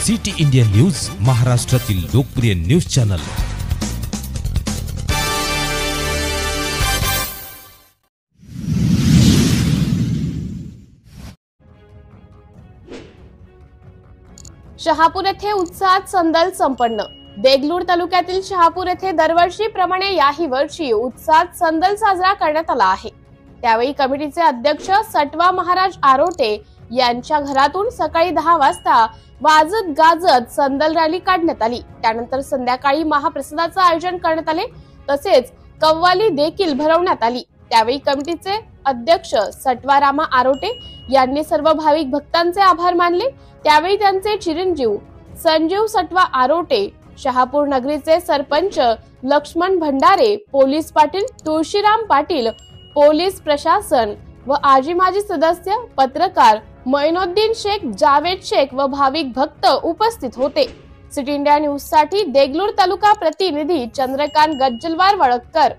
City India news, महाराष्ट्रातील लोकप्रिय news channel. Shahapur येथे उत्साहात संदल संपन्न। देगलूर तालुक्यातील शहापूर येथे दरवर्षीप्रमाणे याही वर्षी उत्साहात संदल साजरा करण्यात आला आहे। त्यावेळी कमिटीचे अध्यक्ष सटवा महाराज आरोटे यांच्या घरातून सकाळी 10 वाजता वाजत गाजत संदल रॅली काढण्यात आली। त्यानंतर संध्याकाळी महाप्रसादाचे आयोजन करण्यात आले, तसेच कव्वाली देखील भरवण्यात आली। त्यावेळी कमिटीचे अध्यक्ष सटवारामा आरोटे यांनी सर्व भाविक भक्तांचे आभार मानले। त्यावेळी त्यांचे चिरंजीव संजीव सटवा आरोटे, शहापूर नगरीचे सरपंच लक्ष्मण भंडारे, पोलीस पाटील तुळशीराम पाटील, पोलीस प्रशासन व आजी माजी सदस्य, पत्रकार मोइनुद्दीन शेख, जावेद शेख व भाविक भक्त उपस्थित होते। सिटी इंडिया न्यूज साठी देगलूर तालुका प्रतिनिधी चंद्रकांत गज्जलवार वडक्कर।